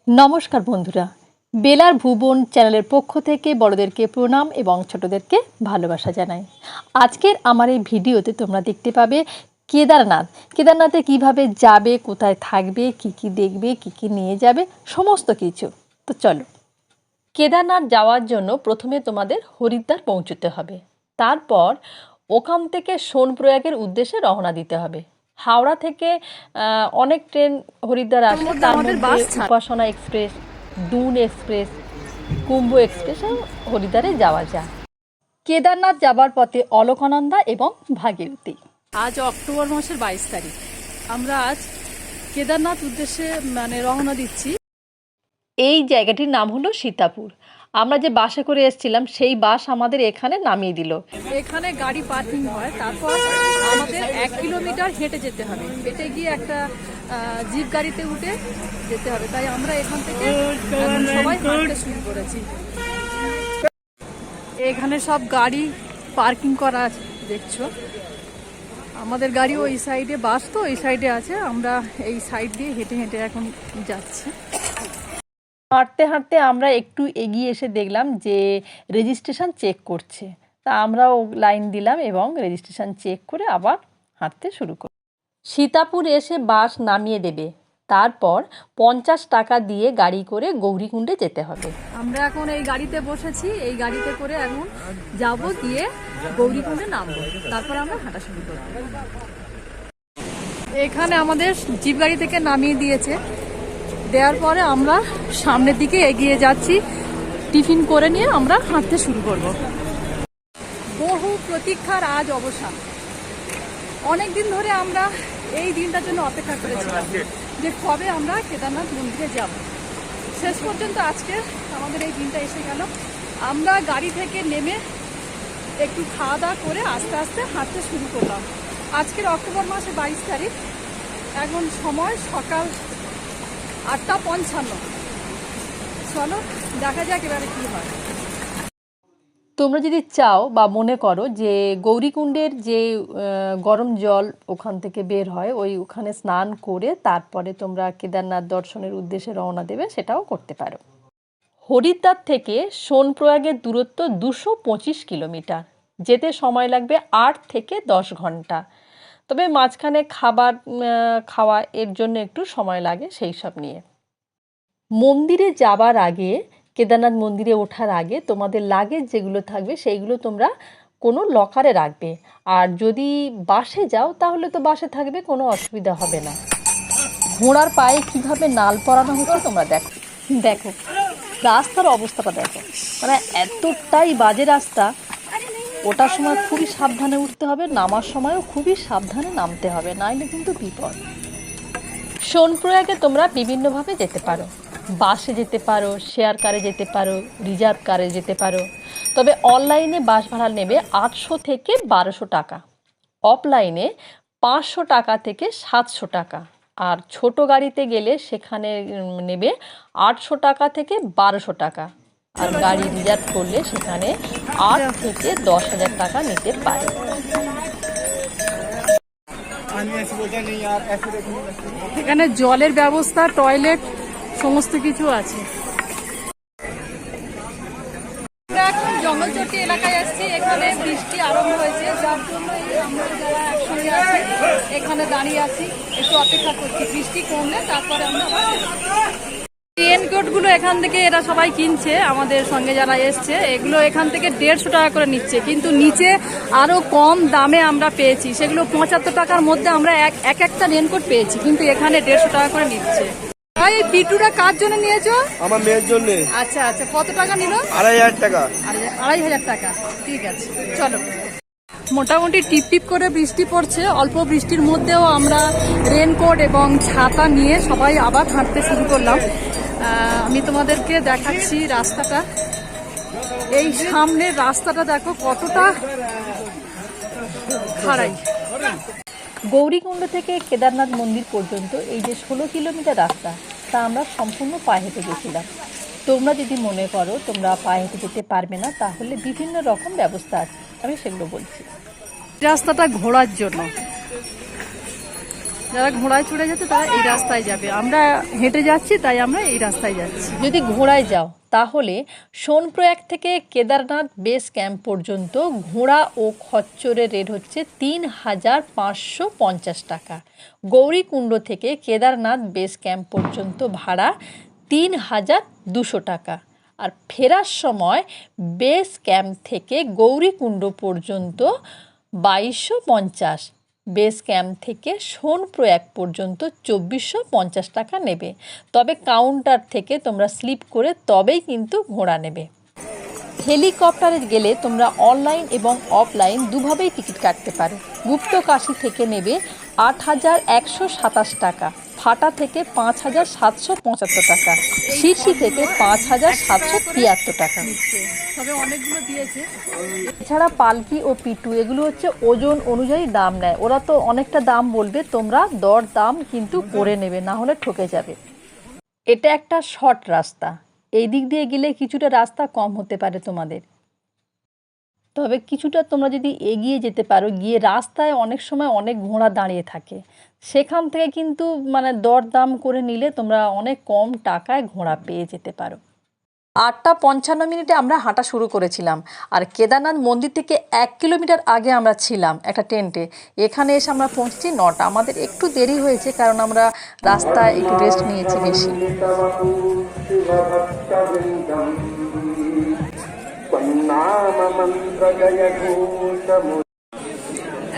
নমস্কার বন্ধুরা, বেলার ভুবন চ্যানেলের পক্ষ থেকে বড়দেরকে প্রণাম এবং ছোটদেরকে ভালোবাসা জানাই। আজকের আমার এই ভিডিওতে তোমরা দেখতে পাবে কেদারনাথে কিভাবে যাবে, কোথায় থাকবে, কি দেখবে, কি নিয়ে যাবে, সমস্ত কিছু। তো চলো, কেদারনাথ যাওয়ার জন্য প্রথমে তোমাদের হরিদ্বার পৌঁছতে হবে। তারপর ওখান থেকে সোনপ্রয়াগের উদ্দেশ্যে রওনা দিতে হবে। হাওড়া থেকে অনেক ট্রেন হরিদ্বার আসে, তার মধ্যে উপাসনা এক্সপ্রেস, দুন এক্সপ্রেস, কুম্ভ এক্সপ্রেস হরিদ্বারে যাওয়া যায়। কেদারনাথ যাবার পথে অলকানন্দা এবং ভাগীরথী। আজ অক্টোবর মাসের 22 তারিখ। আমরা আজ কেদারনাথ উদ্দেশ্যে রওনা দিচ্ছি। এই জায়গাটির নাম হলো সীতাপুর। আমরা যে বাসে করে এসেছিলাম সেই বাস আমাদের এখানে নামিয়ে দিল। এখানে গাড়ি পার্কিং হয়, তারপর আমাদের 1 কিলোমিটার হেঁটে যেতে হবে। হেঁটে গিয়ে একটা জিপ গাড়িতে উঠে যেতে হবে। তাই আমরা এখান থেকে সবাই হাঁটতে শুরু করেছি। এখানে সব গাড়ি পার্কিং করা আছে, দেখছো। আমাদের গাড়ি ওই সাইডে, বাস তো ওই সাইডে আছে। আমরা এই সাইড দিয়ে হেঁটে হেঁটে এখন যাচ্ছি। হাঁটতে হাঁটতে আমরা একটু এগিয়ে এসে দেখলাম যে রেজিস্ট্রেশন চেক করছে। তা আমরাও লাইন দিলাম এবং রেজিস্ট্রেশন চেক করে আবার হাঁটতে শুরু করি। সীতাপুর এসে বাস নামিয়ে দেবে, তারপর 50 টাকা দিয়ে গাড়ি করে গৌরীকুণ্ডে যেতে হবে। আমরা এখন এই গাড়িতে বসেছি, এই গাড়িতে করে এখন যাব, গিয়ে গৌরীকুণ্ডে নামবো, তারপর আমরা হাঁটা শুরু করব। এখানে আমাদের জিপ গাড়ি থেকে নামিয়ে দিয়েছে। দেওয়ার পরে আমরা সামনের দিকে এগিয়ে যাচ্ছি। টিফিন করে নিয়ে আমরা হাঁটতে শুরু করব। বহু প্রতীক্ষার আজ অবসান। অনেকদিন ধরে আমরা এই দিনটার জন্য অপেক্ষা করেছিলাম যে কবে আমরা কেদারনাথ মন্দিরে যাব। শেষ পর্যন্ত আজকে আমাদের এই দিনটা এসে গেল। আমরা গাড়ি থেকে নেমে একটু খাওয়া দাওয়া করে আস্তে আস্তে হাঁটতে শুরু করলাম। আজকের অক্টোবর মাসের 22 তারিখ। এখন সময় সকাল 8:55। চলো দেখা যাক এবারে কি হয়। তোমরা যদি চাও বা মনে করো যে গৌরীকুণ্ডের যে গরম জল ওখান থেকে বের হয়, ওখানে স্নান করে তারপরে তোমরা কেদারনাথ দর্শনের উদ্দেশ্যে রওনা দেবে, সেটাও করতে পারো। হরিদ্বার থেকে সোনপ্রয়াগের দূরত্ব 225 কিলোমিটার। যেতে সময় লাগবে 8 থেকে 10 ঘন্টা। তবে মাঝখানে খাওয়া এর জন্য একটু সময় লাগে, সেই সব নিয়ে। মন্দিরে যাবার আগে, কেদারনাথ মন্দিরে ওঠার আগে তোমাদের লাগেজ যেগুলো থাকবে সেইগুলো তোমরা কোনো লকারে রাখবে। আর যদি বাসে যাও তাহলে তো বাসে থাকবে, কোনো অসুবিধা হবে না। ঘোড়ার পায়ে কিভাবে নাল পরানো হচ্ছে তোমরা দেখো রাস্তার অবস্থাটা দেখো, মানে এতটাই বাজে রাস্তা। ওঠার সময় খুবই সাবধানে উঠতে হবে, নামার সময়ও খুবই সাবধানে নামতে হবে, নাইলে কিন্তু বিপদ। সোনপ্রয়াগে তোমরা বিভিন্নভাবে যেতে পারো। বাসে যেতে পারো, শেয়ার কারে যেতে পারো, রিজার্ভ কারে যেতে পারো। তবে অনলাইনে বাস ভাড়া নেবে 800 থেকে 1200 টাকা, অফলাইনে 500 টাকা থেকে 700 টাকা। আর ছোট গাড়িতে গেলে সেখানে নেবে 800 টাকা থেকে 1200 টাকা। আর গাড়ি রিজার্ভ করলে সেখানে 8 থেকে 10,000 টাকা নিতে পারে। এখানে জলের ব্যবস্থা, টয়লেট, সমস্ত কিছু আছে। আমরা এখন জঙ্গলচটি এলাকায় আসছি। এখানে বৃষ্টি আরম্ভ হয়েছে, যার জন্য আমরা যারা একসঙ্গে আছি এখানে দাঁড়িয়ে আছি, একটু অপেক্ষা করছি। বৃষ্টি কমলে তারপরে আমরা রেনকোটগুলো এখান থেকে এরা সবাই কিনছে। আমাদের সঙ্গে যারা এসছে এগুলো এখান থেকে 150 টাকা করে নিচ্ছে, কিন্তু নিচে আরো কম দামে আমরা পেয়েছি। সেগুলো 75 টাকার মধ্যে আমরা একটা রেনকোট পেয়েছি, কিন্তু এখানে 150 টাকা করে নিচ্ছে। ভাই, এই পিটুটা কার জন্য নিয়েছো? আমার মেয়ের জন্য। আচ্ছা আচ্ছা, কত টাকা নিল? 2,500 টাকা। 2,500 টাকা, ঠিক আছে। চলো। মোটামুটি টিপ টিপ করে বৃষ্টি পড়ছে। অল্প বৃষ্টির মধ্যেও আমরা রেনকোট এবং ছাতা নিয়ে সবাই আবার হাঁটতে শুরু করলাম। আমি তোমাদেরকে দেখাচ্ছি রাস্তাটা। এই সামনের রাস্তাটা দেখো কতটা খাড়াই। গৌরীকুণ্ড থেকে কেদারনাথ মন্দির পর্যন্ত এই যে 16 কিলোমিটার রাস্তা, তা আমরা সম্পূর্ণ পায়ে হেঁটে গেছিলাম। তোমরা যদি মনে করো তোমরা পায়ে হেঁটে যেতে পারবে না, তাহলে বিভিন্ন রকম ব্যবস্থা আছে, আমি সেগুলো বলছি। রাস্তাটা ঘোরার জন্য, যারা ঘোড়ায় চড়ে যেতে তারা এই রাস্তায় যাবে, আমরা হেঁটে যাচ্ছি তাই আমরা এই রাস্তায় যাচ্ছি। যদি ঘোড়ায় যাও তাহলে সোনপ্রয়াগ থেকে কেদারনাথ বেস ক্যাম্প পর্যন্ত ঘোড়া ও খচ্চরের রেট হচ্ছে ৩,৫৫০ টাকা। গৌরীকুণ্ড থেকে কেদারনাথ বেস ক্যাম্প পর্যন্ত ভাড়া ৩,২০০ টাকা। আর ফেরার সময় বেস ক্যাম্প থেকে গৌরীকুণ্ড পর্যন্ত ২২৫০। বেস ক্যাম্প থেকে সোনপ্রয়াগ পর্যন্ত ২৪৫০ টাকা নেবে। তবে কাউন্টার থেকে তোমরা স্লিপ করে তবেই কিন্তু ঘোড়া নেবে। হেলিকপ্টারে গেলে তোমরা অনলাইন এবং অফলাইন দুভাবেই টিকিট কাটতে পারো। গুপ্তকাশী থেকে নেবে ৮,১২৭ টাকা, ফাটা থেকে ৫,৭৭৫ টাকা, শিরসি থেকে ৫,৭৭৩ টাকা। তবে অনেকগুলো দিয়েছে। এছাড়া পালকি ও পিটু এগুলো হচ্ছে ওজন অনুযায়ী দাম নেয়। ওরা তো অনেকটা দাম বলবে, তোমরা দর দাম কিন্তু করে নেবে, না হলে ঠকে যাবে। এটা একটা শর্ট রাস্তা, এই দিক দিয়ে গেলে কিছুটা রাস্তা কম হতে পারে তোমাদের। তবে কিছুটা তোমরা যদি এগিয়ে যেতে পারো, গিয়ে রাস্তায় অনেক সময় অনেক ঘোড়া দাঁড়িয়ে থাকে, সেখান থেকে কিন্তু মানে দর দাম করে নিলে তোমরা অনেক কম টাকায় ঘোড়া পেয়ে যেতে পারো। ৮:৫৫ আমরা হাঁটা শুরু করেছিলাম। আর কেদারনাথ মন্দির থেকে ১ কিলোমিটার আগে আমরা ছিলাম একটা টেন্টে। এখানে এসে আমরা পৌঁছেছি ৯টা। আমাদের একটু দেরি হয়েছে কারণ আমরা রাস্তায় একটু রেস্ট নিয়েছি বেশি।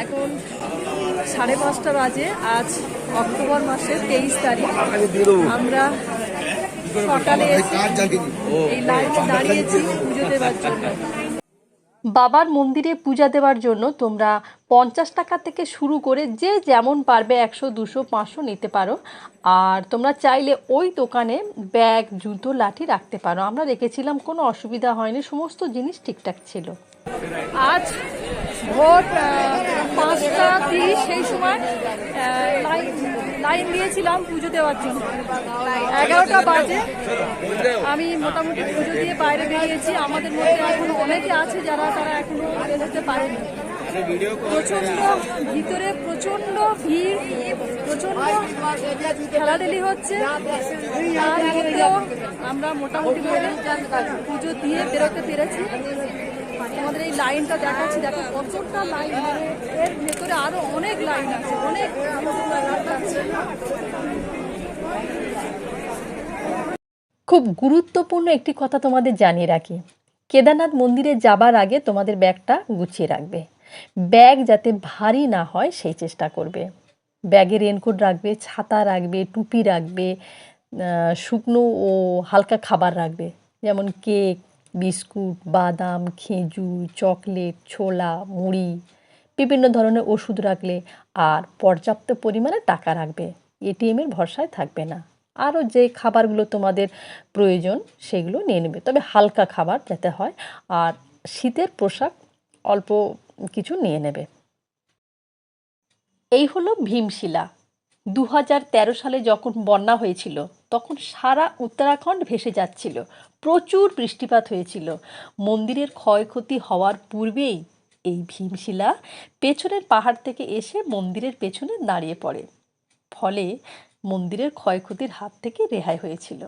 এখন 5:30 বাজে। আজ অক্টোবর মাসের 23 তারিখ। আমরা সকালে এই লাইনে দাঁড়িয়েছি পুজো দেওয়ার জন্য। বাবার মন্দিরে পূজা দেওয়ার জন্য তোমরা 50 টাকা থেকে শুরু করে যে যেমন পারবে 100, 200, 500 নিতে পারো। আর তোমরা চাইলে ওই দোকানে ব্যাগ, জুতো, লাঠি রাখতে পারো। আমরা রেখেছিলাম, কোনো অসুবিধা হয়নি, সমস্ত জিনিস ঠিকঠাক ছিল। আজ ভোর 5:30 সেই সময় লাইন দিয়েছিলাম পুজো দেওয়ার জন্য। 11টা বাজে আমি মোটামুটি পুজো দিয়ে বাইরে বেরিয়েছি। আমাদের মধ্যে এখন অনেকে আছে যারা তারা এখনো বেরোতে পারেনি। প্রচন্ড ভিতরে প্রচন্ড ভিড়, প্রচন্ড খেলাধুলি হচ্ছে। তার মধ্যেও আমরা মোটামুটি করে পুজো দিয়ে বেরোতে পেরেছি। আমাদের এই লাইনটা দেখাচ্ছি, দেখো কতটা লাইন, এর ভেতরে আরো অনেক লাইন আছে, অনেক আছে। খুব গুরুত্বপূর্ণ একটি কথা তোমাদের জানিয়ে রাখি, কেদারনাথ মন্দিরে যাবার আগে তোমাদের ব্যাগটা গুছিয়ে রাখবে। ব্যাগ যাতে ভারী না হয় সেই চেষ্টা করবে। ব্যাগে রেনকোট রাখবে, ছাতা রাখবে, টুপি রাখবে, শুকনো ও হালকা খাবার রাখবে, যেমন কেক, বিস্কুট, বাদাম, খেজুর, চকলেট, ছোলা, মুড়ি, বিভিন্ন ধরনের ওষুধ রাখলে। আর পর্যাপ্ত পরিমাণে টাকা রাখবে, এটিএমের ভরসায় থাকবে না। আরও যে খাবারগুলো তোমাদের প্রয়োজন সেগুলো নিয়ে নেবে, তবে হালকা খাবার যাতে হয়। আর শীতের পোশাক অল্প কিছু নিয়ে নেবে। এই হলো ভীমশিলা। 2013 সালে যখন বন্যা হয়েছিল তখন সারা উত্তরাখণ্ড ভেসে যাচ্ছিল, প্রচুর বৃষ্টিপাত হয়েছিল। মন্দিরের ক্ষয়ক্ষতি হওয়ার পূর্বেই এই ভীমশিলা পেছনের পাহাড় থেকে এসে মন্দিরের পেছনে দাঁড়িয়ে পড়ে, ফলে মন্দিরের ক্ষয়ক্ষতির হাত থেকে রেহাই হয়েছিল।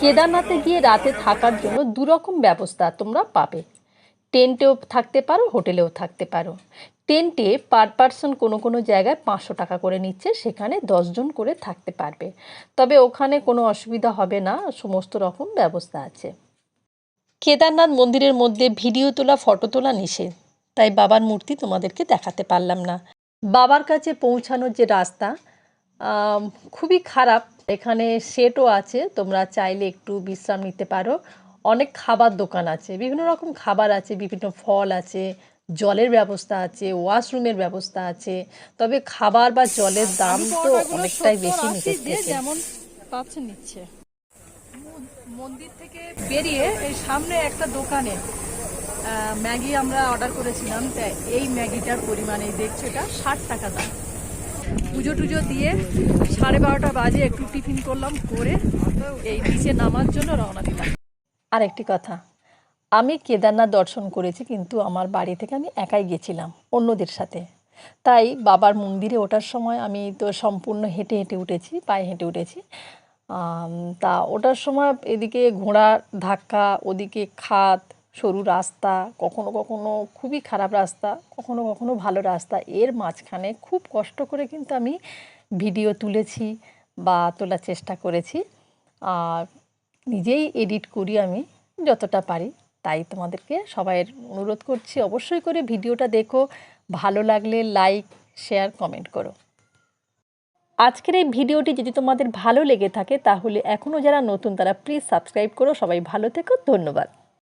কেদারনাথে গিয়ে রাতে থাকার জন্য দুরকম ব্যবস্থা তোমরা পাবে। টেন্টেও থাকতে পারো, হোটেলেও থাকতে পারো। টেন্টে পার পারসন কোনো কোনো জায়গায় 500 টাকা করে নিচ্ছে, সেখানে 10 জন করে থাকতে পারবে। তবে ওখানে কোনো অসুবিধা হবে না, সমস্ত রকম ব্যবস্থা আছে। কেদারনাথ মন্দিরের মধ্যে ভিডিও তোলা, ফটো তোলা নিষেধ, তাই বাবার মূর্তি তোমাদেরকে দেখাতে পারলাম না। বাবার কাছে পৌঁছানোর যে রাস্তা খুবই খারাপ। এখানে শেডও আছে, তোমরা চাইলে একটু বিশ্রাম নিতে পারো। অনেক খাবার দোকান আছে, বিভিন্ন রকম খাবার আছে, বিভিন্ন ফল আছে, জলের ব্যবস্থা আছে, ওয়াশরুমের ব্যবস্থা আছে। তবে খাবার বা জলের দাম তো অনেকটাই বেশি নিতে যেমন পাচ্ছে নিচ্ছে। মন্দির থেকে বেরিয়ে এই সামনে একটা দোকানে ম্যাগি আমরা অর্ডার করেছিলাম। তাই এই ম্যাগিটার পরিমাণে দেখছো, এটা 60 টাকা দাম। পুজো টুজো দিয়ে 12:30 বাজে একটু টিফিন করলাম, করে এই নিচে নামার জন্য রওনা দিলাম। আর একটি কথা, আমি কেদারনাথ দর্শন করেছি, কিন্তু আমার বাড়ি থেকে আমি একাই গেছিলাম অন্যদের সাথে। তাই বাবার মন্দিরে ওঠার সময় আমি তো সম্পূর্ণ হেঁটে হেঁটে উঠেছি, পায়ে হেঁটে উঠেছি। তা ওঠার সময় এদিকে ঘোড়ার ধাক্কা, ওদিকে খাদ, সরু রাস্তা, কখনো কখনো খুবই খারাপ রাস্তা, কখনো কখনো ভালো রাস্তা, এর মাঝখানে খুব কষ্ট করে কিন্তু আমি ভিডিও তুলেছি বা তোলার চেষ্টা করেছি। আর নিজেই এডিট করি আমি যতটা পারি। তাই তোমাদেরকে সবাইয়ের অনুরোধ করছি, অবশ্যই করে ভিডিওটা দেখো, ভালো লাগলে লাইক, শেয়ার, কমেন্ট করো। আজকের এই ভিডিওটি যদি তোমাদের ভালো লেগে থাকে তাহলে এখনও যারা নতুন তারা প্লিজ সাবস্ক্রাইব করো। সবাই ভালো থেকো, ধন্যবাদ।